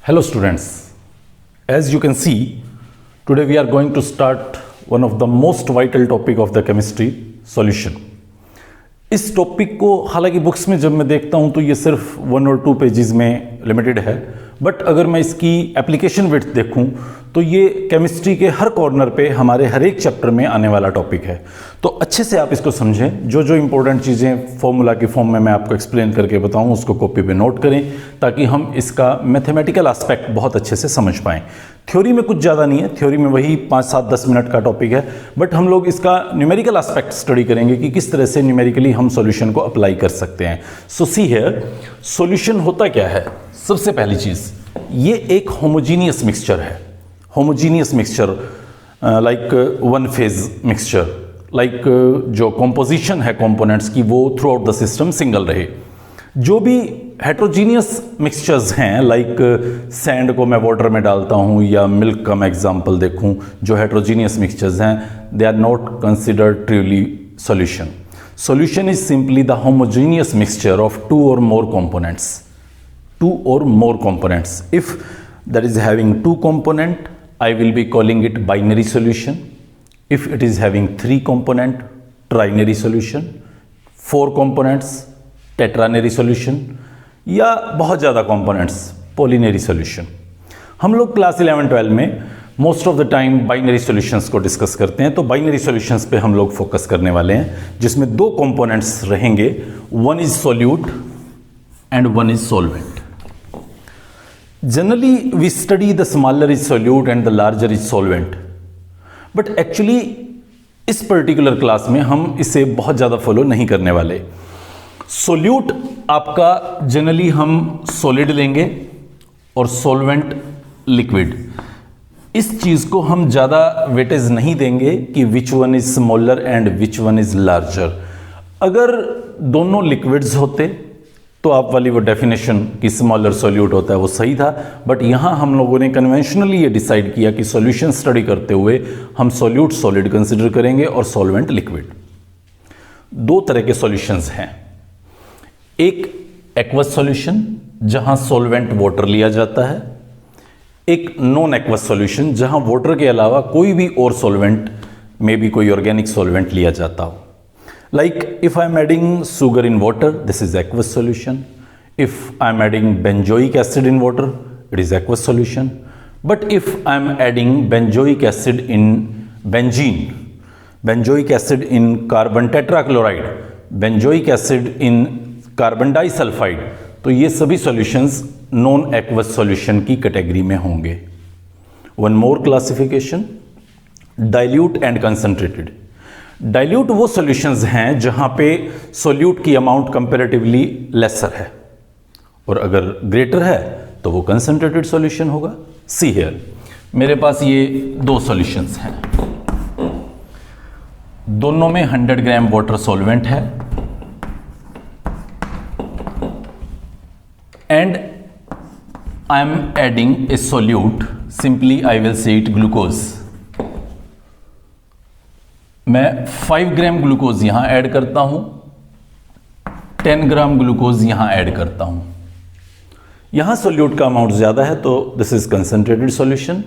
Hello students, as you can see, today we are going to start one of the most vital topic of the chemistry, solution. इस topic को हालांकि books में जब मैं देखता हूं तो ये सिर्फ 1 और 2 पेजेस में लिमिटेड है, बट अगर मैं इसकी एप्लीकेशन विड्थ देखूं तो ये केमिस्ट्री के हर कॉर्नर पे हमारे हर एक चैप्टर में आने वाला टॉपिक है। तो अच्छे से आप इसको समझें, जो जो इंपॉर्टेंट चीज़ें फॉर्मूला की फॉर्म में मैं आपको एक्सप्लेन करके बताऊं उसको कॉपी पे नोट करें ताकि हम इसका मैथमेटिकल एस्पेक्ट बहुत अच्छे से समझ पाएँ। थ्योरी में कुछ ज़्यादा नहीं है, थ्योरी में वही 5, 7, 10 मिनट का टॉपिक है, बट हम लोग इसका न्यूमेरिकल एस्पेक्ट स्टडी करेंगे कि किस तरह से न्यूमेरिकली हम सॉल्यूशन को अप्लाई कर सकते हैं। सो सी हियर, सॉल्यूशन होता क्या है? सबसे पहली चीज़, ये एक होमोजीनियस मिक्सचर है। Homogeneous mixture like one phase mixture, like जो कॉम्पोजिशन है कंपोनेंट्स की वो through out the system single रहे। जो भी हेट्रोजीनियस मिक्सचर्स हैं, लाइक सैंड को मैं वाटर में डालता हूं या मिल्क का मैं एग्जांपल देखूं, जो हेट्रोजीनियस मिक्सचर्स हैं they are not considered truly solution. Solution is simply the homogeneous mixture of 2 or more components. 2 or more components. If that is having 2 component, I will be calling it binary solution. If it is having 3 component, trinary solution. 4 components, टेट्रानरी solution, या बहुत ज़्यादा components, पॉलिनरी solution. हम लोग class 11-12 में most of the time binary solutions को discuss करते हैं, तो बाइनरी सॉल्यूशंस पे हम लोग फोकस करने वाले हैं, जिसमें 2 कंपोनेंट्स रहेंगे, one is solute and one is solvent. Generally we study the smaller is solute and the larger is solvent, but actually इस पर्टिकुलर क्लास में हम इसे बहुत ज़्यादा फॉलो नहीं करने वाले। सोल्यूट आपका जनरली हम सॉलिड लेंगे और सॉल्वेंट लिक्विड। इस चीज को हम ज्यादा वेटेज नहीं देंगे कि which one is smaller and which one is larger. अगर दोनों लिक्विड्स होते तो आप वाली वो डेफिनेशन कि स्मॉलर सॉल्यूट होता है वो सही था, बट यहां हम लोगों ने कन्वेंशनली ये डिसाइड किया कि सॉल्यूशन स्टडी करते हुए हम सॉल्यूट सॉलिड कंसिडर करेंगे और सॉल्वेंट लिक्विड। 2 तरह के सॉल्यूशंस हैं, एक एक्वस सॉल्यूशन जहां सॉल्वेंट वाटर लिया जाता है, एक नॉन एक्वस सॉल्यूशन जहां वाटर के अलावा कोई भी और सॉल्वेंट में भी कोई ऑर्गेनिक सॉल्वेंट लिया जाता हो। Like if I am adding sugar in water, this is aqueous solution. If I am adding benzoic acid in water, it is aqueous solution. But if I am adding benzoic acid in benzene, benzoic acid in carbon tetrachloride, benzoic acid in carbon disulphide, तो ये सभी solutions non aqueous solution की category में होंगे। One more classification, dilute and concentrated. Dilute वो solutions हैं जहां पे सॉल्यूट की अमाउंट कंपैरेटिवली लेसर है, और अगर ग्रेटर है तो वो कंसंट्रेटेड सॉल्यूशन होगा। सी हियर, मेरे पास ये 2 सॉल्यूशंस हैं, दोनों में 100 ग्राम वाटर सॉल्वेंट है and I am adding a solute, simply I will say it glucose. मैं 5 ग्राम ग्लूकोज यहां ऐड करता हूं, 10 ग्राम ग्लूकोज यहां ऐड करता हूं। यहां सोल्यूट का अमाउंट ज्यादा है तो this is concentrated solution,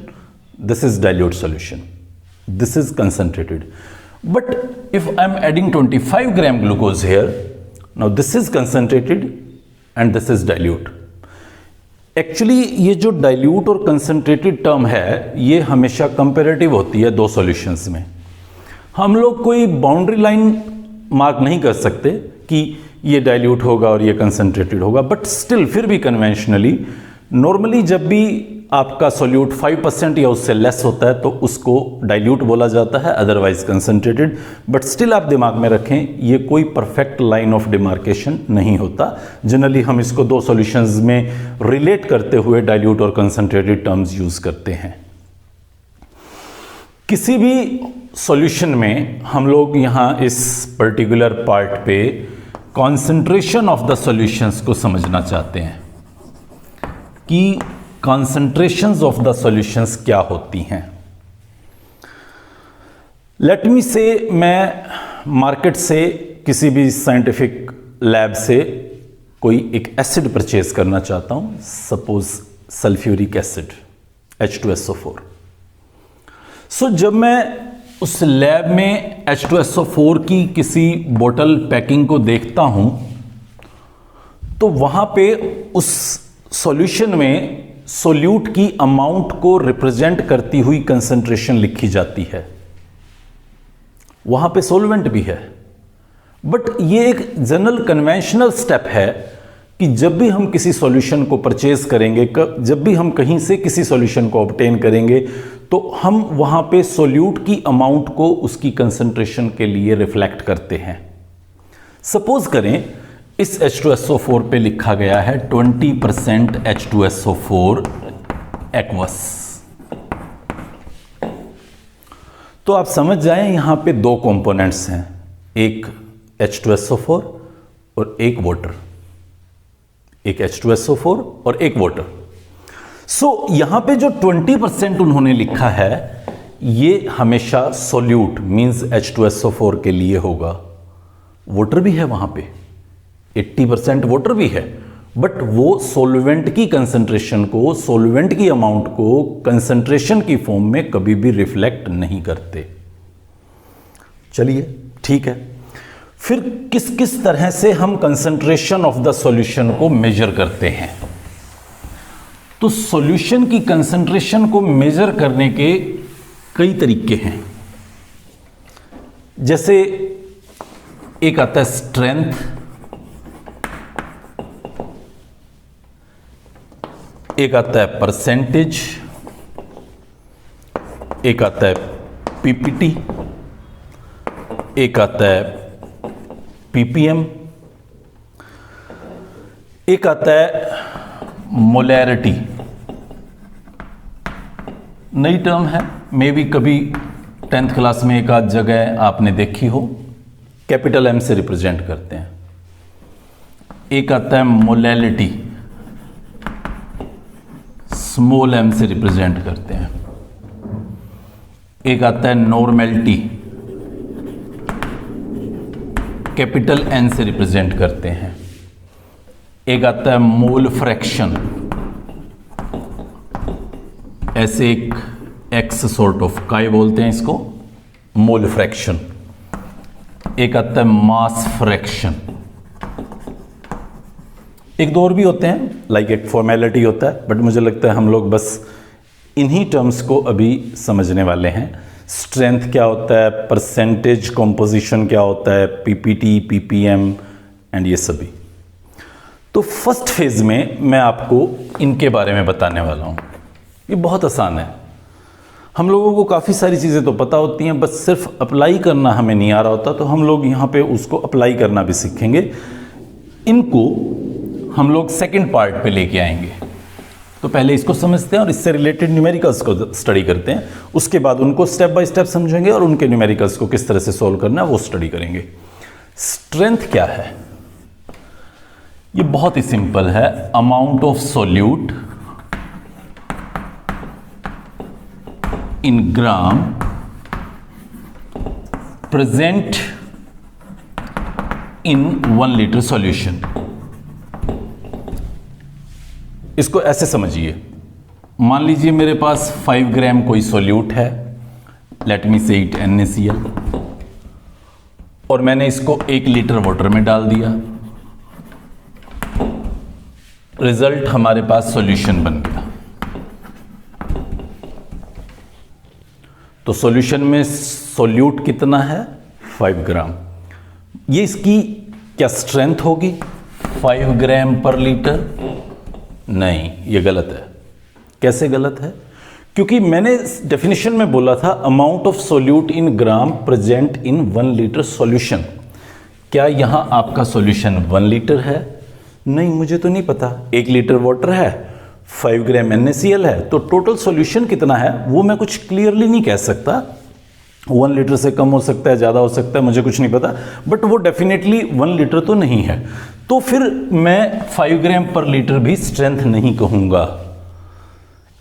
this is dilute solution, this is concentrated. But if I am adding 25 gram glucose here, now this is concentrated and this is dilute. Actually ये जो dilute और concentrated term है ये हमेशा comparative होती है 2 solutions में। हम लोग कोई बाउंड्री लाइन मार्क नहीं कर सकते कि ये डाइल्यूट होगा और ये कंसंट्रेटेड होगा, बट स्टिल फिर भी कन्वेंशनली नॉर्मली जब भी आपका सॉल्यूट 5% या उससे लेस होता है तो उसको डाइल्यूट बोला जाता है, अदरवाइज कंसंट्रेटेड। बट स्टिल आप दिमाग में रखें ये कोई परफेक्ट लाइन ऑफ डिमार्केशन नहीं होता। जनरली हम इसको 2 सॉल्यूशंस में रिलेट करते हुए डाइल्यूट और कंसंट्रेटेड टर्म्स यूज करते हैं। किसी भी सॉल्यूशन में हम लोग यहां इस पर्टिकुलर पार्ट पे कॉन्सेंट्रेशन ऑफ द सॉल्यूशंस को समझना चाहते हैं कि कॉन्सेंट्रेशंस ऑफ द सॉल्यूशंस क्या होती हैं। लेट मी से मैं मार्केट से किसी भी साइंटिफिक लैब से कोई एक एसिड परचेज करना चाहता हूं, सपोज सल्फ्यूरिक एसिड H2SO4। सो जब मैं उस लैब में H2SO4 की किसी बोतल पैकिंग को देखता हूं तो वहां पे उस सॉल्यूशन में सोल्यूट की अमाउंट को रिप्रेजेंट करती हुई कंसंट्रेशन लिखी जाती है। वहां पे सॉल्वेंट भी है, बट ये एक जनरल कन्वेंशनल स्टेप है कि जब भी हम किसी सॉल्यूशन को परचेज करेंगे, जब भी हम कहीं से किसी सॉल्यूशन को ऑब्टेन करेंगे, तो हम वहां पे सोल्यूट की अमाउंट को उसकी कंसंट्रेशन के लिए रिफ्लेक्ट करते हैं। सपोज करें इस H2SO4 पे लिखा गया है 20% H2SO4 एक्वस, तो आप समझ जाएं यहां पे दो कंपोनेंट्स हैं, एक H2SO4 और एक वाटर, एक H2SO4 और एक वाटर। सो यहां पे जो 20% उन्होंने लिखा है ये हमेशा सोल्यूट मींस H2SO4 के लिए होगा। वाटर भी है वहां पे, 80% वाटर भी है, बट वो सॉल्वेंट की कंसंट्रेशन को, सॉल्वेंट की अमाउंट को कंसंट्रेशन की फॉर्म में कभी भी रिफ्लेक्ट नहीं करते। चलिए ठीक है, फिर किस किस तरह से हम कंसंट्रेशन ऑफ द सॉल्यूशन को मेजर करते हैं? तो सॉल्यूशन की कंसंट्रेशन को मेजर करने के कई तरीके हैं। जैसे एक आता है स्ट्रेंथ, एक आता है परसेंटेज, एक आता है पीपीटी, एक आता है पीपीएम, एक आता है मोलैरिटी। नई टर्म है, मे भी कभी 10th क्लास में एक आध जगह आपने देखी हो, कैपिटल एम से रिप्रेजेंट करते हैं। एक आता है मोलैलिटी, स्मॉल एम से रिप्रेजेंट करते हैं। एक आता है नॉर्मेलिटी, कैपिटल एन से रिप्रेजेंट करते हैं। एक आता है मोल फ्रैक्शन, ऐसे एक एक्स सॉर्ट ऑफ काय बोलते हैं इसको, मोल फ्रैक्शन। एक आता है मास फ्रैक्शन। एक दो और भी होते हैं, लाइक एक फॉर्मेलिटी होता है, बट मुझे लगता है हम लोग बस इन्हीं टर्म्स को अभी समझने वाले हैं। स्ट्रेंथ क्या होता है, परसेंटेज कॉम्पोजिशन क्या होता है, पीपीटी, पीपीएम एंड ये सभी। तो फर्स्ट फेज में मैं आपको इनके बारे में बताने वाला हूं। ये बहुत आसान है, हम लोगों को काफ़ी सारी चीज़ें तो पता होती हैं, बस सिर्फ अप्लाई करना हमें नहीं आ रहा होता, तो हम लोग यहाँ पे उसको अप्लाई करना भी सीखेंगे। इनको हम लोग सेकंड पार्ट पे लेके आएंगे। तो पहले इसको समझते हैं और इससे रिलेटेड न्यूमेरिकल्स को स्टडी करते हैं, उसके बाद उनको स्टेप बाय स्टेप समझेंगे और उनके न्यूमेरिकल्स को किस तरह से सॉल्व करना है वो स्टडी करेंगे। स्ट्रेंथ क्या है? ये बहुत ही सिंपल है, amount of solute in gram present in 1 litre solution. इसको ऐसे समझिए, मान लीजिए मेरे पास 5 ग्राम कोई सोल्यूट है, लेट मी से इट NaCl, और मैंने इसको 1 लीटर वाटर में डाल दिया। रिजल्ट हमारे पास सॉल्यूशन बन गया। तो सॉल्यूशन में सोल्यूट कितना है? 5 ग्राम। ये इसकी क्या स्ट्रेंथ होगी? 5 ग्राम पर लीटर? नहीं, ये गलत है। कैसे गलत है? क्योंकि मैंने डेफिनेशन में बोला था amount of solute in gram present in 1 litre solution. क्या यहां आपका सॉल्यूशन 1 लीटर है? नहीं, मुझे तो नहीं पता। 1 लीटर वाटर है, 5 ग्राम NaCl है, तो टोटल सॉल्यूशन कितना है वो मैं कुछ क्लियरली नहीं कह सकता। 1 लीटर से कम हो सकता है, ज़्यादा हो सकता है, मुझे कुछ नहीं पता, बट वो डेफिनेटली 1 लीटर तो नहीं है। तो फिर मैं 5 ग्राम पर लीटर भी स्ट्रेंथ नहीं कहूँगा।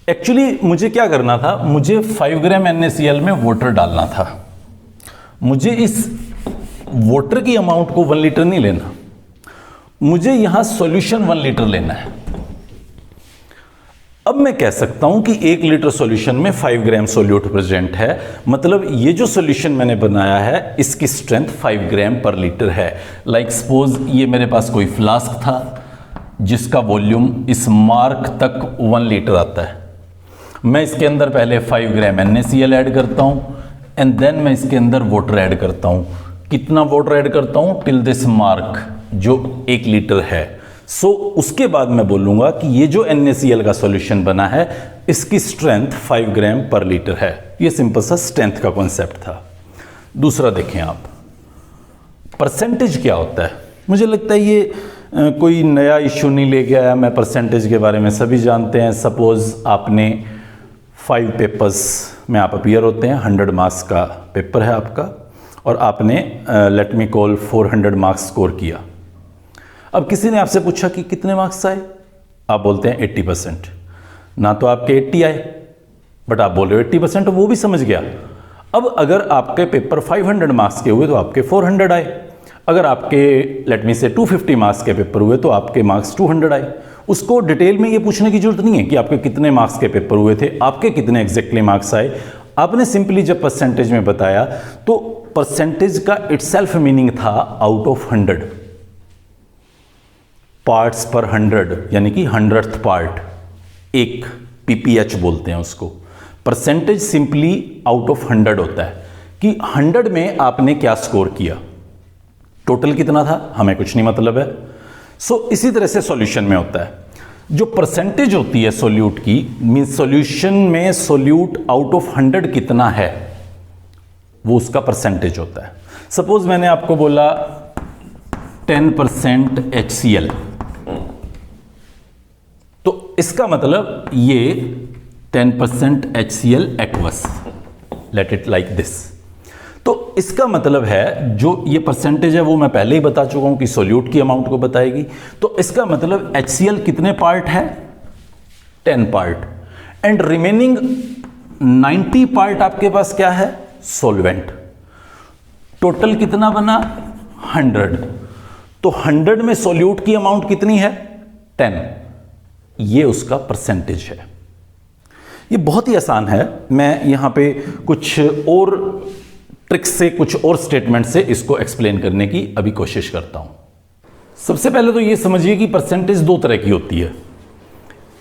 एक्चुअली मुझे क्या करना था, मुझे 5 ग्राम NaCl में वाटर डालना था। मुझे इस वाटर की अमाउंट को 1 लीटर नहीं लेना, मुझे यहाँ सॉल्यूशन 1 लीटर लेना है। अब मैं कह सकता हूं कि 1 लीटर सॉल्यूशन में 5 ग्राम सोल्यूट प्रेजेंट है, मतलब ये जो सॉल्यूशन मैंने बनाया है इसकी स्ट्रेंथ 5 ग्राम पर लीटर है। लाइक सपोज ये मेरे पास कोई फ्लास्क था जिसका वॉल्यूम इस मार्क तक 1 लीटर आता है। मैं इसके अंदर पहले 5 ग्राम NaCl ऐड करता हूं एंड देन मैं इसके अंदर वाटर ऐड करता हूं। कितना वाटर ऐड करता हूं? टिल दिस मार्क जो 1 लीटर है। सो उसके बाद मैं बोलूंगा कि ये जो NaCl का सॉल्यूशन बना है इसकी स्ट्रेंथ 5 ग्राम पर लीटर है। ये सिंपल सा स्ट्रेंथ का कॉन्सेप्ट था। दूसरा देखें आप, परसेंटेज क्या होता है। मुझे लगता है ये कोई नया इश्यू नहीं लेके आया, मैं परसेंटेज के बारे में सभी जानते हैं। सपोज आपने 5 पेपर्स में आप अपीयर होते हैं, 100 मार्क्स का पेपर है आपका और आपने let me call 400 marks score किया। अब किसी ने आपसे पूछा कि कितने मार्क्स आए, आप बोलते हैं 80%। ना तो आपके 80 आए बट आप बोल रहे हो 80%, वो भी समझ गया। अब अगर आपके पेपर 500 मार्क्स के हुए तो आपके 400 आए, अगर आपके लेट मी से 250 मार्क्स के पेपर हुए तो आपके मार्क्स 200 आए। उसको डिटेल में ये पूछने की जरूरत नहीं है कि आपके कितने मार्क्स के पेपर हुए थे, आपके कितने एग्जैक्टली मार्क्स आए। आपने सिंपली जब परसेंटेज में बताया तो परसेंटेज का इटसेल्फ मीनिंग था आउट ऑफ 100, पार्ट्स पर 100, यानी कि 100th पार्ट, एक PPH बोलते हैं उसको। परसेंटेज सिंपली आउट ऑफ 100 होता है कि 100 में आपने क्या स्कोर किया, टोटल कितना था हमें कुछ नहीं मतलब है। सो इसी तरह से सॉल्यूशन में होता है, जो परसेंटेज होती है सोल्यूट की, मींस सॉल्यूशन में सोल्यूट आउट ऑफ 100 कितना है वो उसका परसेंटेज होता है। सपोज मैंने आपको बोला 10% HCl, तो इसका मतलब ये 10% HCl aqueous, let it like this. तो इसका मतलब है जो ये परसेंटेज है वो मैं पहले ही बता चुका हूं कि सोल्यूट की अमाउंट को बताएगी। तो इसका मतलब HCl कितने पार्ट है? 10 पार्ट एंड रिमेनिंग 90 पार्ट आपके पास क्या है? सॉल्वेंट। टोटल कितना बना? 100। तो 100 में सोल्यूट की अमाउंट कितनी है? 10। ये उसका परसेंटेज है। ये बहुत ही आसान है। मैं यहां पे कुछ और ट्रिक्स से, कुछ और स्टेटमेंट से इसको एक्सप्लेन करने की अभी कोशिश करता हूं। सबसे पहले तो ये समझिए कि परसेंटेज 2 तरह की होती है,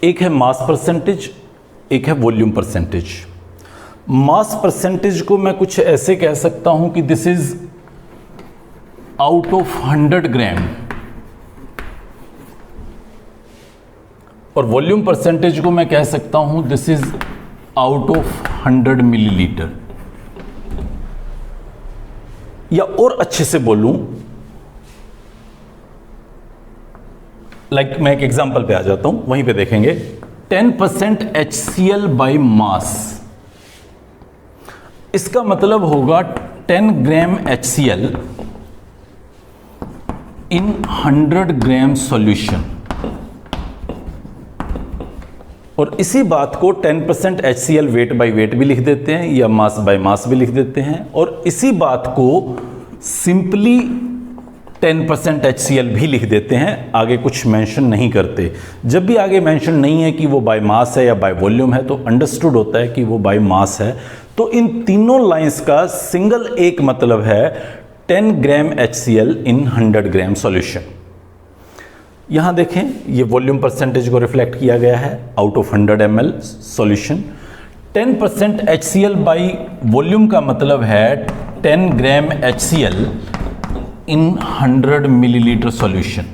एक है मास परसेंटेज, एक है वॉल्यूम परसेंटेज। मास परसेंटेज को मैं कुछ ऐसे कह सकता हूं कि दिस इज आउट ऑफ 100 ग्राम, और वॉल्यूम परसेंटेज को मैं कह सकता हूं this is out of 100 millilitre. या और अच्छे से बोलूं, लाइक मैं एक एग्जांपल पे आ जाता हूं, वहीं पे देखेंगे 10% HCl बाय मास। इसका मतलब होगा 10 ग्राम HCl इन 100 ग्राम सॉल्यूशन। और इसी बात को 10% HCl वेट बाय वेट भी लिख देते हैं या मास बाय मास भी लिख देते हैं, और इसी बात को सिंपली 10% HCl भी लिख देते हैं, आगे कुछ मेंशन नहीं करते। जब भी आगे मेंशन नहीं है कि वो बाय मास है या बाय वॉल्यूम है तो अंडरस्टूड होता है कि वो बाय मास है। तो इन तीनों लाइंस का सिंगल एक मतलब है 10 ग्राम HCl इन 100 ग्राम सॉल्यूशन। यहां देखें ये वॉल्यूम परसेंटेज को रिफ्लेक्ट किया गया है out of 100 ml solution. 10% HCl by volume का मतलब है 10 ग्राम HCl इन 100 मिलीलीटर सॉल्यूशन,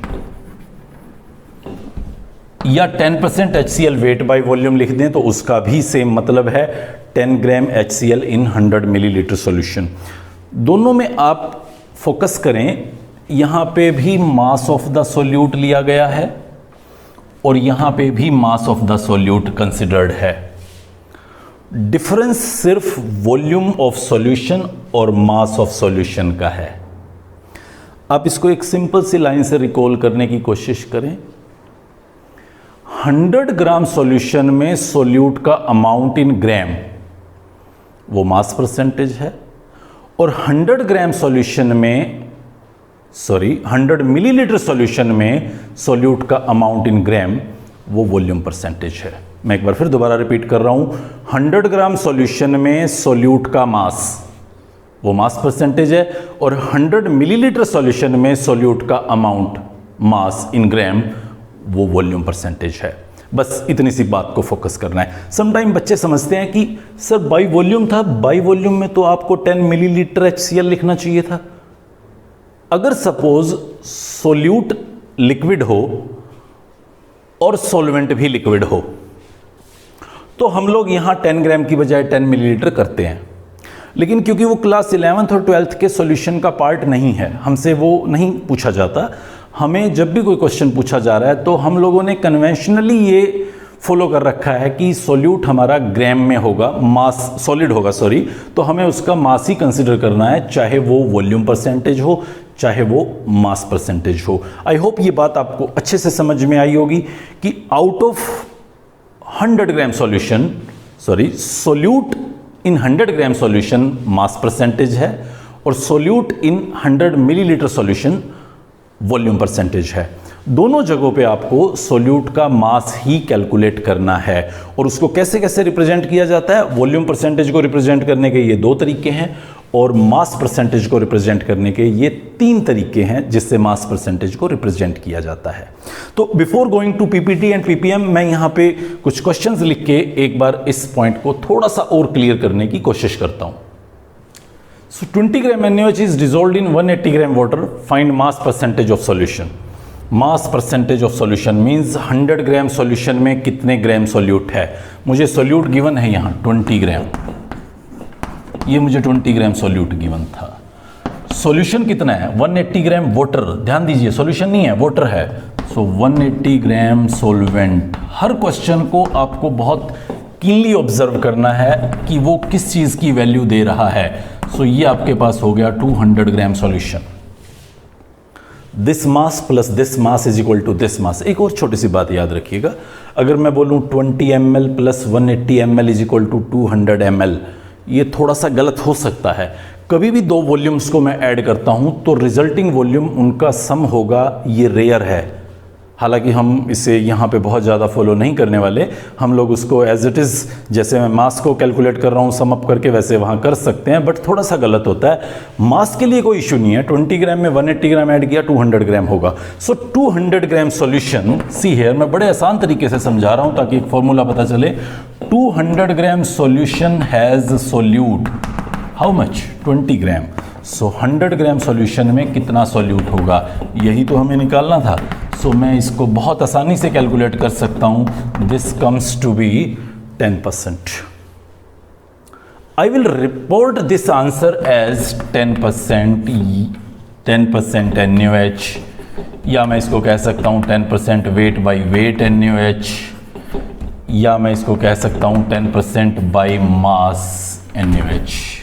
या 10% HCl वेट बाई वॉल्यूम लिख दें तो उसका भी सेम मतलब है 10 ग्राम HCl इन 100 मिलीलीटर सॉल्यूशन। दोनों में आप फोकस करें, यहां पे भी मास ऑफ द सोल्यूट लिया गया है और यहां पे भी मास ऑफ द सोल्यूट कंसिडर्ड है। डिफरेंस सिर्फ वॉल्यूम ऑफ सॉल्यूशन और मास ऑफ सॉल्यूशन का है। आप इसको एक सिंपल सी लाइन से रिकॉल करने की कोशिश करें। 100 ग्राम सॉल्यूशन में सोल्यूट का अमाउंट इन ग्राम वो मास परसेंटेज है, और 100 ग्राम सॉल्यूशन में 100 मिलीलीटर सॉल्यूशन में सोल्यूट का अमाउंट इन ग्राम वो वॉल्यूम परसेंटेज है। मैं एक बार फिर दोबारा रिपीट कर रहा हूँ, 100 ग्राम सॉल्यूशन में सोल्यूट का मास वो मास परसेंटेज है, और 100 मिलीलीटर सॉल्यूशन में सोल्यूट का अमाउंट मास इन ग्राम वो वॉल्यूम परसेंटेज है। बस इतनी सी बात को फोकस करना है। समटाइम बच्चे समझते हैं कि सर बाई वॉल्यूम था, बाई वॉल्यूम में तो आपको 10 मिलीलीटर HCl लिखना चाहिए था। अगर सपोज सोल्यूट लिक्विड हो और सॉल्वेंट भी लिक्विड हो तो हम लोग यहां 10 ग्राम की बजाय 10 मिलीलीटर करते हैं, लेकिन क्योंकि वो क्लास 11th और 12th के सॉल्यूशन का पार्ट नहीं है, हमसे वो नहीं पूछा जाता। हमें जब भी कोई क्वेश्चन पूछा जा रहा है तो हम लोगों ने कन्वेंशनली ये फॉलो कर रखा है कि सोल्यूट हमारा ग्राम में होगा, मास सॉलिड होगा सॉरी, तो हमें उसका मास ही कंसिडर करना है, चाहे वो वॉल्यूम परसेंटेज हो चाहे वो मास परसेंटेज हो। आई होप ये बात आपको अच्छे से समझ में आई होगी कि out of 100 gram solution solute in 100 gram solution mass percentage है और सोल्यूट इन 100 मिलीलीटर सॉल्यूशन वॉल्यूम परसेंटेज है। दोनों जगहों पे आपको सोल्यूट का मास ही कैलकुलेट करना है। और उसको कैसे कैसे रिप्रेजेंट किया जाता है? वॉल्यूम परसेंटेज को रिप्रेजेंट करने के ये 2 तरीके हैं और मास परसेंटेज को रिप्रेजेंट करने के ये 3 तरीके हैं जिससे मास परसेंटेज को रिप्रेजेंट किया जाता है। तो before going to PPT and PPM मैं यहाँ पे कुछ क्वेश्चंस लिख के एक बार इस पॉइंट को थोड़ा सा और क्लियर करने की कोशिश करता हूँ। So 20 gram NaOH is dissolved in 180 gram water. Find mass percentage of solution. Mass percentage of solution means 100 gram solution में कितने ग्राम सोल्यूट है। मुझे सोल्यूट गिवन है यहाँ 20 ग्राम, ये मुझे 20 ग्राम सोल्यूट गिवन था। सॉल्यूशन कितना है? 180 ग्राम वाटर। ध्यान दीजिए सॉल्यूशन नहीं है, वाटर है। सो 180 ग्राम सोलवेंट। हर क्वेश्चन को आपको बहुत कीनली ऑब्जर्व करना है कि वो किस चीज़ की वैल्यू दे रहा है। सो ये आपके पास हो गया 200 gram solution. This mass plus this mass is equal to this mass. एक और छोटी सी बात याद रखिएगा, अगर मैं बोलूँ 20 ml plus 180 ml is equal to 200 ml, ये थोड़ा सा गलत हो सकता है। कभी भी 2 वॉल्यूम्स को मैं ऐड करता हूँ तो रिजल्टिंग वॉल्यूम उनका सम होगा, ये रेयर है। हालांकि हम इसे यहाँ पे बहुत ज़्यादा फॉलो नहीं करने वाले, हम लोग उसको एज इट इज़, जैसे मैं मास को कैलकुलेट कर रहा हूँ सम अप करके, वैसे वहाँ कर सकते हैं, बट थोड़ा सा गलत होता है। मास के लिए कोई इशू नहीं है, 20 ग्राम में 180 ग्राम ऐड किया 200 ग्राम होगा। सो 200 ग्राम सॉल्यूशन, सी हेयर मैं बड़े आसान तरीके से समझा रहा हूँ ताकि एक फॉर्मूला पता चले। 200 gram solution has solute how much? 20 gram. So 100 gram solution में कितना सोल्यूट होगा, यही तो हमें निकालना था। सो मैं इसको बहुत आसानी से कैलकुलेट कर सकता हूं। This comes to be 10%। I will report this answer as 10% NaOH, या मैं इसको कह सकता हूं 10% वेट बाई वेट NaOH, या मैं इसको कह सकता हूं 10% बाई मास NaOH।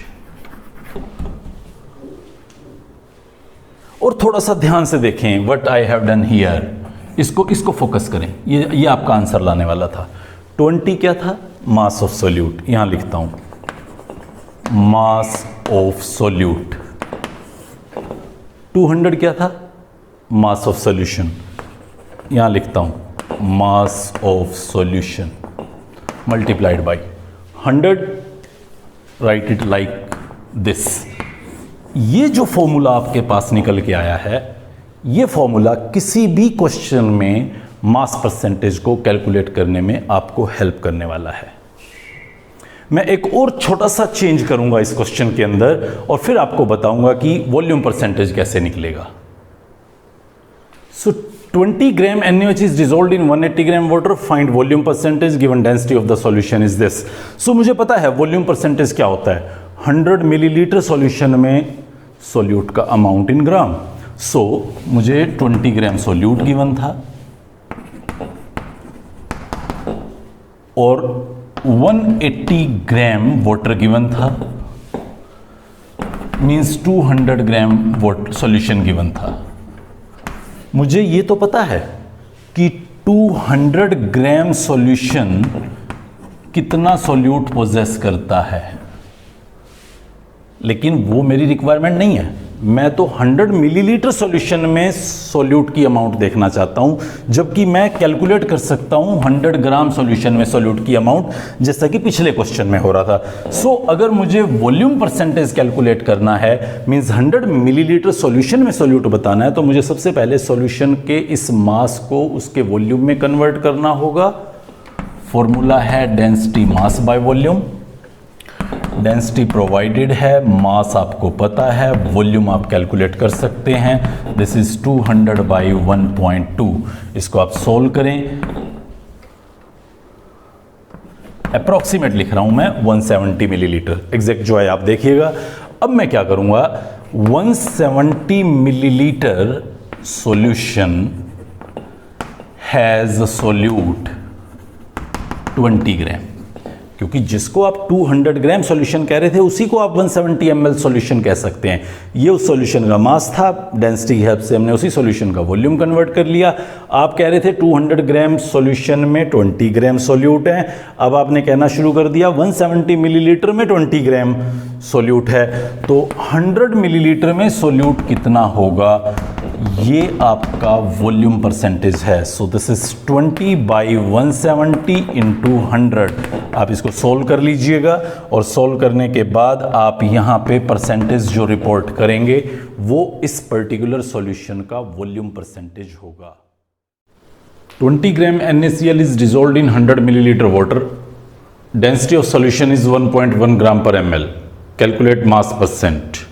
और थोड़ा सा ध्यान से देखें what I have done here, इसको फोकस करें। ये आपका आंसर लाने वाला था। 20 क्या था? Mass of solute. यहां लिखता हूं मास ऑफ सोल्यूट। 200 क्या था? Mass of solution. यहां लिखता हूं mass of solution multiplied by 100, right it like this. ये जो फॉर्मूला आपके पास निकल के आया है, ये फॉर्मूला किसी भी क्वेश्चन में मास परसेंटेज को कैलकुलेट करने में आपको हेल्प करने वाला है। मैं एक और छोटा सा चेंज करूंगा इस क्वेश्चन के अंदर और फिर आपको बताऊंगा कि वॉल्यूम परसेंटेज कैसे निकलेगा। So 20 gram NaOH is dissolved in 180 gram water, find volume percentage given density of the solution is this. So मुझे पता है वॉल्यूम परसेंटेज क्या होता है। 100 मिलीलीटर सॉल्यूशन में सोल्यूट का अमाउंट इन ग्राम। सो मुझे 20 ग्राम सोल्यूट गिवन था और 180 ग्राम वाटर गिवन था, means 200 gram water solution given था। मुझे ये तो पता है कि 200 ग्राम सॉल्यूशन कितना सोल्यूट पोजेस करता है, लेकिन वो मेरी रिक्वायरमेंट नहीं है। मैं तो 100 मिलीलीटर सॉल्यूशन में सॉल्यूट की अमाउंट देखना चाहता हूं, जबकि मैं कैलकुलेट कर सकता हूं 100 ग्राम सॉल्यूशन में सॉल्यूट की अमाउंट, जैसा कि पिछले क्वेश्चन में हो रहा था। सो अगर मुझे वॉल्यूम परसेंटेज कैलकुलेट करना है, मींस 100 मिलीलीटर सॉल्यूशन में सॉल्यूट बताना है, तो मुझे सबसे पहले सॉल्यूशन के इस मास को उसके वॉल्यूम में कन्वर्ट करना होगा। फॉर्मूला है density mass by volume. Density provided है, मास आपको पता है, वॉल्यूम आप कैलकुलेट कर सकते हैं। This is 200 by 1.2। इसको आप सोल्व करें। अप्रॉक्सीमेट लिख रहा हूं मैं 170 मिलीलीटर, एग्जैक्ट जो है आप देखिएगा। अब मैं क्या करूंगा, 170 मिलीलीटर सॉल्यूशन हैज सोल्यूट 20 ग्राम, क्योंकि जिसको आप 200 ग्राम सॉल्यूशन कह रहे थे उसी को आप 170 ml सॉल्यूशन कह सकते हैं। ये उस सॉल्यूशन का मास था, डेंसिटी की हेल्प से हमने उसी सॉल्यूशन का वॉल्यूम कन्वर्ट कर लिया। आप कह रहे थे 200 ग्राम सॉल्यूशन में 20 ग्राम सॉल्यूट है, अब आपने कहना शुरू कर दिया 170 मिलीलीटर में 20 ग्राम सॉल्यूट है, तो 100 मिलीलीटर में सॉल्यूट कितना होगा, ये आपका वॉल्यूम परसेंटेज है। So this is 20 by 170 into 100। आप इसको सोल्व कर लीजिएगा और सोल्व करने के बाद आप यहाँ पे परसेंटेज जो रिपोर्ट करेंगे वो इस पर्टिकुलर सॉल्यूशन का वॉल्यूम परसेंटेज होगा। 20 ग्राम NaCl is dissolved in 100 milliliter water. Density of solution is 1.1 gram per ml. Calculate mass percent.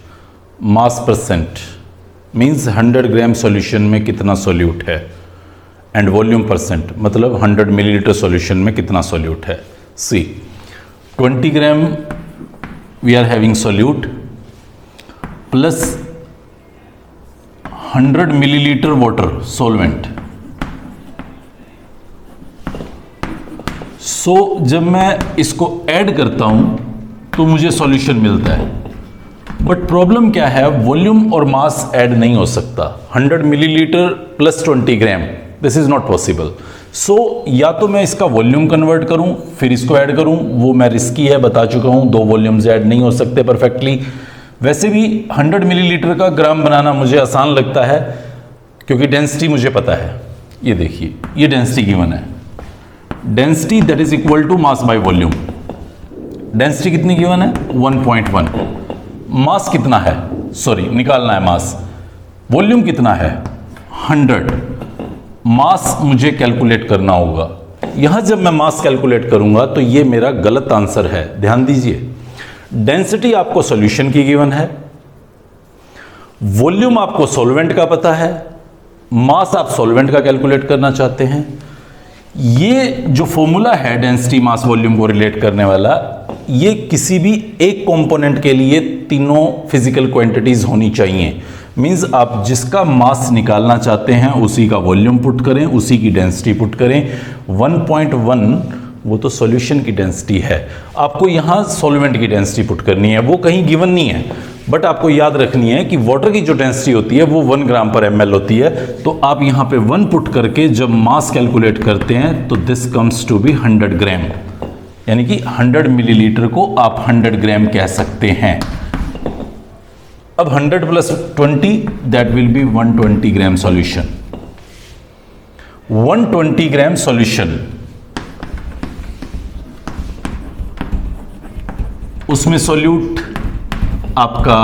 Mass percent means 100 gram solution में कितना सॉल्यूट है, एंड वॉल्यूम परसेंट मतलब 100 मिलीलीटर सॉल्यूशन में कितना solute है। See 20 gram we are having solute plus 100 millilitre water solvent. So जब मैं इसको ऐड करता हूं तो मुझे सॉल्यूशन मिलता है, बट प्रॉब्लम क्या है, वॉल्यूम और मास ऐड नहीं हो सकता। 100 millilitre plus 20 gram, this is not possible. So या तो मैं इसका वॉल्यूम कन्वर्ट करूं फिर इसको ऐड करूं, वो मैं रिस्की है, बता चुका हूं, दो वॉल्यूम्स ऐड नहीं हो सकते परफेक्टली। वैसे भी 100 मिलीलीटर का ग्राम बनाना मुझे आसान लगता है क्योंकि डेंसिटी मुझे पता है। ये देखिए, ये डेंसिटी गिवन है, density that is equal to mass by volume. Density कितनी गिवन है, 1.1। मास कितना है, सॉरी निकालना है मास, वॉल्यूम कितना है 100, मास मुझे कैलकुलेट करना होगा। यहां जब मैं मास कैलकुलेट करूंगा तो ये मेरा गलत आंसर है, ध्यान दीजिए। डेंसिटी आपको सॉल्यूशन की गिवन है, वॉल्यूम आपको सॉल्वेंट का पता है, मास आप सॉल्वेंट का कैलकुलेट करना चाहते हैं। ये जो फॉर्मूला है डेंसिटी मास वॉल्यूम को रिलेट करने वाला, ये किसी भी एक कंपोनेंट के लिए तीनों फिजिकल क्वांटिटीज होनी चाहिए। मींस आप जिसका मास निकालना चाहते हैं उसी का वॉल्यूम पुट करें, उसी की डेंसिटी पुट करें। 1.1 वो तो सॉल्यूशन की डेंसिटी है, आपको यहां सॉल्वेंट की डेंसिटी पुट करनी है, वो कहीं गिवन नहीं है, बट आपको याद रखनी है कि वाटर की जो डेंसिटी होती है वो 1 ग्राम पर ml होती है। तो आप यहां पे 1 पुट करके जब मास कैलकुलेट करते हैं तो दिस कम्स टू बी 100 ग्राम, यानी कि 100 मिलीलीटर को आप 100 ग्राम कह सकते हैं। अब 100 plus 20 that will be 120 gram solution. 120 gram solution, उसमें सॉल्यूट आपका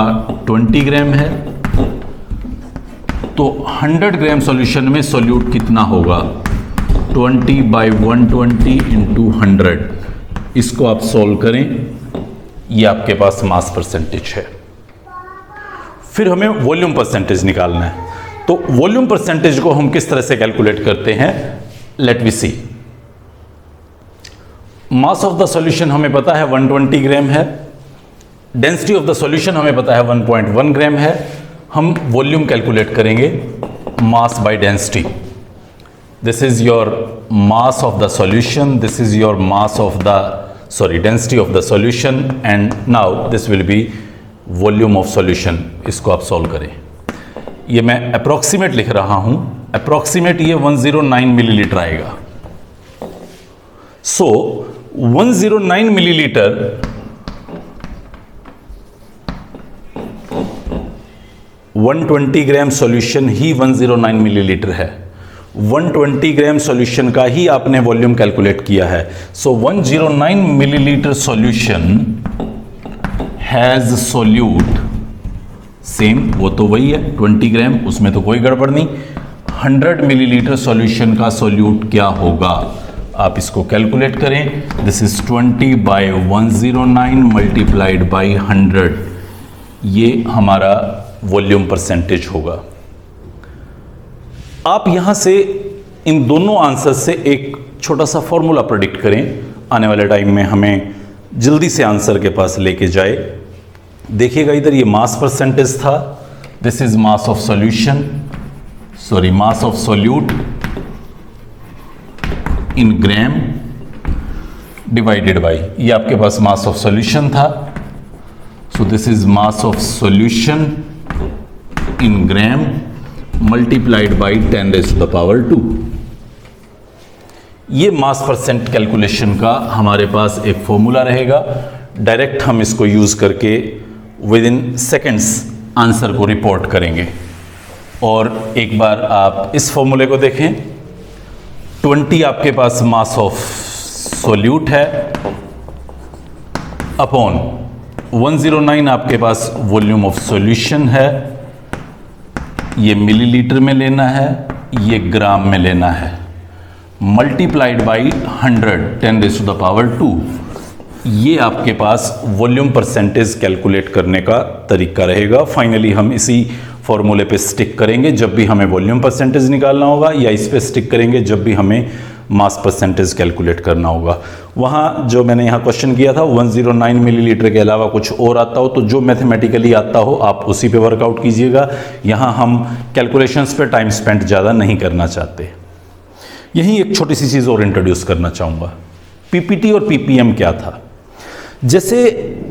20 ग्राम है, तो 100 ग्राम सॉल्यूशन में सॉल्यूट कितना होगा, 20 बाई 120 इंटू 100। इसको आप सोल्व करें, ये आपके पास मास परसेंटेज है। फिर हमें वॉल्यूम परसेंटेज निकालना है, तो वॉल्यूम परसेंटेज को हम किस तरह से कैलकुलेट करते हैं, let we see. Mass of the solution हमें पता है 120 ग्राम है, डेंसिटी ऑफ द सॉल्यूशन हमें पता है 1.1 ग्राम है। हम वॉल्यूम कैलकुलेट करेंगे mass by density. This is your mass of the solution, this is your mass of the density of the solution, and now this will be volume of solution. इसको आप solve करें। ये मैं approximate लिख रहा हूं, approximate ये 109 millilitre आएगा। सो 109 मिलीलीटर 120 ग्राम सॉल्यूशन ही 109 मिलीलीटर है, 120 ग्राम सॉल्यूशन का ही आपने वॉल्यूम कैलकुलेट किया है। सो 109 millilitre solution has solute same, वो तो वही है 20 ग्राम, उसमें तो कोई गड़बड़ नहीं। 100 मिलीलीटर सॉल्यूशन का सोल्यूट क्या होगा, आप इसको कैलकुलेट करें। This is 20 by 109 multiplied by 100, ये हमारा वॉल्यूम परसेंटेज होगा। आप यहां से इन दोनों आंसर से एक छोटा सा फॉर्मूला प्रेडिक्ट करें, आने वाले टाइम में हमें जल्दी से आंसर के पास लेके जाए। देखिएगा इधर ये मास परसेंटेज था, this is mass of solution, sorry mass of solute in gram divided by, ये आपके पास मास ऑफ सॉल्यूशन था। So this is mass of solution in gram multiplied by 10⁻²। ये मास परसेंट कैलकुलेशन का हमारे पास एक फॉर्मूला रहेगा, direct हम इसको यूज करके विद इन सेकेंड्स आंसर को रिपोर्ट करेंगे। और एक बार आप इस फॉर्मूले को देखें, 20 आपके पास मास ऑफ सोल्यूट है अपॉन 109 आपके पास वॉल्यूम ऑफ सॉल्यूशन है, ये मिलीलीटर में लेना है, ये ग्राम में लेना है, मल्टीप्लाइड बाई 100 10⁻²। ये आपके पास वॉल्यूम परसेंटेज कैलकुलेट करने का तरीका रहेगा। फाइनली हम इसी फॉर्मूले पे स्टिक करेंगे जब भी हमें वॉल्यूम परसेंटेज निकालना होगा, या इस पे स्टिक करेंगे जब भी हमें मास परसेंटेज कैलकुलेट करना होगा। वहाँ जो मैंने यहाँ क्वेश्चन किया था 109 मिलीलीटर के अलावा कुछ और आता हो तो जो मैथमेटिकली आता हो आप उसी पे वर्कआउट कीजिएगा। यहाँ हम कैलकुलेशंस पे टाइम स्पेंड ज़्यादा नहीं करना चाहते। यहीं एक छोटी सी चीज़ और इंट्रोड्यूस करना चाहूँगा, पीपीटी और पीपीएम क्या था। जैसे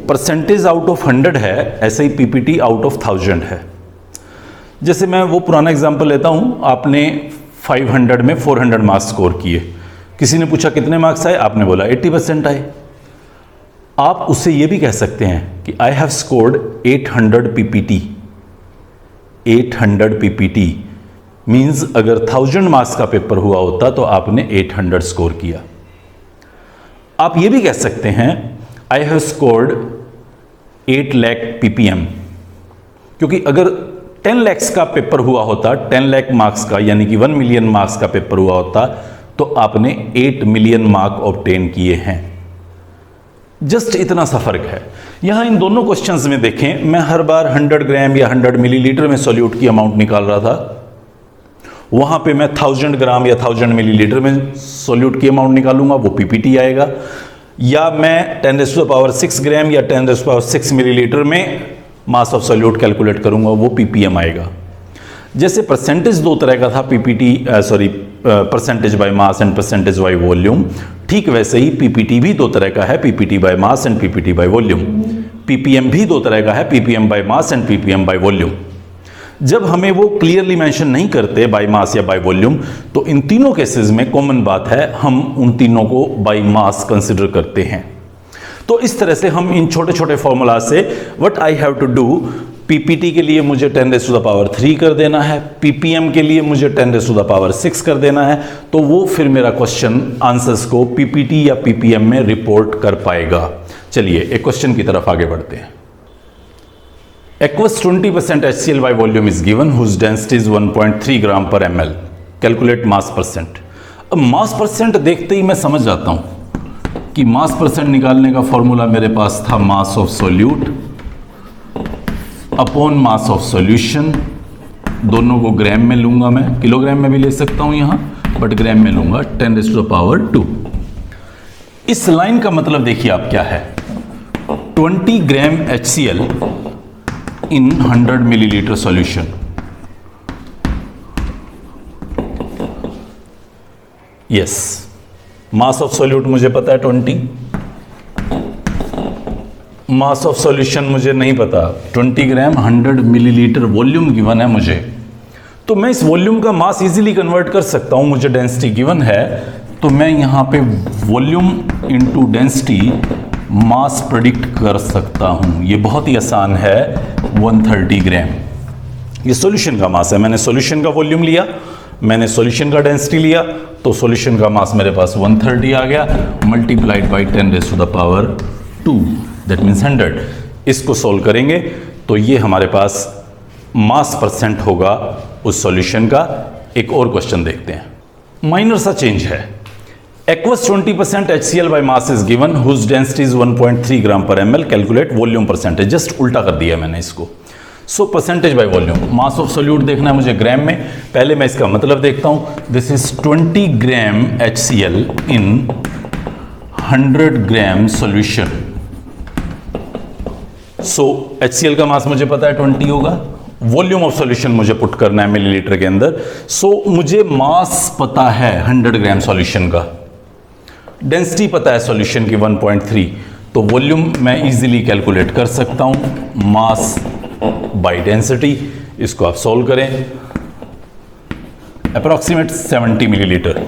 परसेंटेज आउट ऑफ 100 है, ऐसे ही पीपीटी आउट ऑफ 1000 है। जैसे मैं वो पुराना एग्जांपल लेता हूँ, आपने 500 में 400 मार्क्स स्कोर किए, किसी ने पूछा कितने मार्क्स आए, आपने बोला 80% आए। आप उससे ये भी कह सकते हैं कि I have scored 800 PPT. 800 PPT means अगर 1000 मार्क्स का पेपर हुआ होता तो आपने 800 स्कोर किया। आप ये भी कह सकते हैं I have scored 8 lakh ppm, क्योंकि अगर 10 लाख का पेपर हुआ होता, 10 लाख मार्क्स का यानी कि 1 मिलियन मार्क्स का पेपर हुआ होता तो आपने 8 मिलियन मार्क ऑब्टेन किए हैं। जस्ट इतना सा फर्क है। यहां इन दोनों क्वेश्चंस में देखें, मैं हर बार 100 ग्राम या 100 मिलीलीटर में सॉल्यूट की अमाउंट निकाल रहा था, वहां पे मैं 1000 ग्राम या 1000 मिलीलीटर में सॉल्यूट की अमाउंट निकालूंगा, वो पीपीटी आएगा। या मैं 10⁻6 ग्राम या 10⁻6 मिलीलीटर में मास ऑफ सॉल्यूट कैलकुलेट करूंगा, वो पीपीएम आएगा। जैसे परसेंटेज दो तरह का था, PPT percentage by mass and percentage by volume, ठीक वैसे ही पीपीटी भी दो तरह का है, PPT by mass and PPT by volume. Ppm भी दो तरह का है, ppm by mass and ppm by volume. जब हमें वो क्लियरली मेंशन नहीं करते बाय मास या बाय वॉल्यूम, तो इन तीनों केसेस में कॉमन बात है, हम उन तीनों को बाय मास कंसिडर करते हैं। तो इस तरह से हम इन छोटे छोटे फॉर्मूला से what I have to do, PPT के लिए मुझे 10⁻³ कर देना है, पीपीएम के लिए मुझे 10⁻6 कर देना है, तो वो फिर मेरा क्वेश्चन आंसर्स को पीपीटी या पीपीएम में रिपोर्ट कर पाएगा। चलिए एक क्वेश्चन की तरफ आगे बढ़ते हैं। Aqueous 20% HCl by volume is given whose density is 1.3 ग्राम पर ml. Calculate mass percent. अब मास परसेंट देखते ही मैं समझ जाता हूं कि मास परसेंट निकालने का फॉर्मूला मेरे पास था mass of solute upon mass of solution. दोनों को ग्राम में लूंगा, मैं किलोग्राम में भी ले सकता हूं यहां, बट ग्राम में लूंगा 10⁻²। इस लाइन का मतलब देखिए आप क्या है, 20 ग्राम HCl in 100 millilitre solution. Yes, mass of solute मुझे पता है 20, मास ऑफ सॉल्यूशन मुझे नहीं पता, 20 ग्राम 100 मिलीलीटर वॉल्यूम गिवन है मुझे, तो मैं इस वॉल्यूम का मास इजीली कन्वर्ट कर सकता हूं। मुझे डेंसिटी गिवन है तो मैं यहां पे volume into density mass predict कर सकता हूं। ये बहुत ही आसान है, 130 ग्राम। ये सॉल्यूशन का मास है, मैंने सॉल्यूशन का वॉल्यूम लिया, मैंने सॉल्यूशन का डेंसिटी लिया, तो सॉल्यूशन का मास मेरे पास 130 आ गया, मल्टीप्लाइड बाई 10⁻², दैट मीन्स 100। इसको सोल्व करेंगे तो ये हमारे पास मास परसेंट होगा उस सॉल्यूशन का। एक और क्वेश्चन देखते हैं, माइनर सा चेंज है। Aqueous 20% HCl by mass is given whose density is 1.3 ग्राम पर ml, calculate volume percentage. Just उल्टा कर दिया मैंने इसको। So percentage by volume, mass of solute देखना है मुझे ग्राम में, पहले मैं इसका मतलब देखता हूं। This is 20 gram HCl in 100 gram solution. So HCl का मास मुझे पता है 20 होगा, वॉल्यूम ऑफ सॉल्यूशन मुझे पुट करना है मिलीलीटर के अंदर। सो मुझे मास पता है 100 ग्राम सॉल्यूशन का, डेंसिटी पता है सॉल्यूशन की 1.3, तो वॉल्यूम मैं इजीली कैलकुलेट कर सकता हूं, मास बाय डेंसिटी। इसको आप सॉल्व करें, approximate 70 millilitre,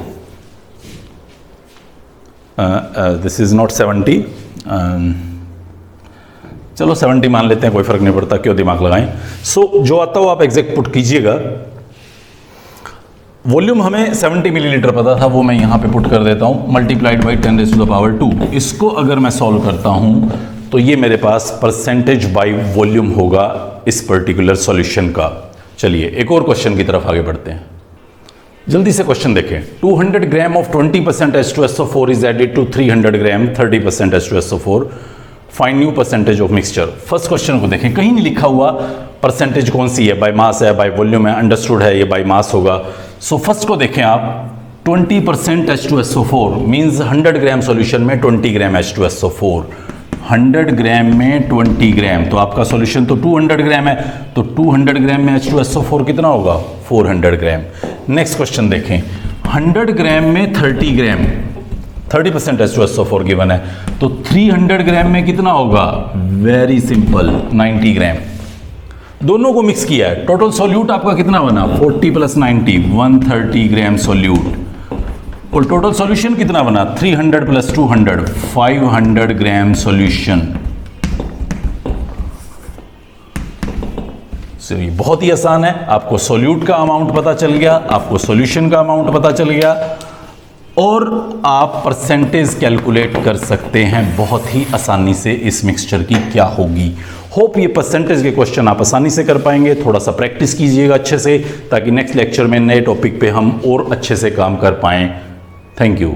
this is not 70, चलो 70 मान लेते हैं, कोई फर्क नहीं पड़ता, क्यों दिमाग लगाएं। सो जो आता हो आप एग्जैक्ट पुट कीजिएगा। वॉल्यूम हमें 70 मिलीलीटर पता था, वो मैं यहां पे पुट कर देता हूं, मल्टीप्लाइड बाई 10⁻²। इसको अगर मैं सॉल्व करता हूं तो ये मेरे पास परसेंटेज बाय वॉल्यूम होगा इस पर्टिकुलर सॉल्यूशन का। चलिए एक और क्वेश्चन की तरफ आगे बढ़ते हैं, जल्दी से क्वेश्चन देखें। 200 gram of 20% H2SO4 is added to 300 gram 30% H2SO4, find new percentage of mixture. First question को देखें, कहीं नहीं लिखा हुआ परसेंटेज कौन सी है, बाय मास है, बाय वॉल्यूम है, अंडरस्टूड है ये बाय मास होगा। सो फर्स्ट को देखें आप, 20% H2SO4 मीन्स 100 ग्राम सॉल्यूशन में 20 ग्राम H2SO4, 100 ग्राम में 20 ग्राम, तो आपका सॉल्यूशन तो 200 ग्राम है, तो 200 ग्राम में H2SO4 कितना होगा, 400 ग्राम। नेक्स्ट क्वेश्चन देखें, 100 ग्राम में 30 ग्राम, 30% H2SO4 गिवन है, तो 300 ग्राम में कितना होगा, वेरी सिंपल 90 ग्राम। दोनों को मिक्स किया है, टोटल सॉल्यूट आपका कितना बना, 40 + 90 130 ग्राम सॉल्यूट, और टोटल सॉल्यूशन कितना बना, 300 + 200 500 ग्राम सॉल्यूशन। ये बहुत ही आसान है, आपको सॉल्यूट का अमाउंट पता चल गया, आपको सॉल्यूशन का अमाउंट पता चल गया, और आप परसेंटेज कैलकुलेट कर सकते हैं बहुत ही आसानी से इस मिक्सचर की क्या होगी। होप ये परसेंटेज के क्वेश्चन आप आसानी से कर पाएंगे। थोड़ा सा प्रैक्टिस कीजिएगा अच्छे से, ताकि नेक्स्ट लेक्चर में नए टॉपिक पे हम और अच्छे से काम कर पाएं। Thank you.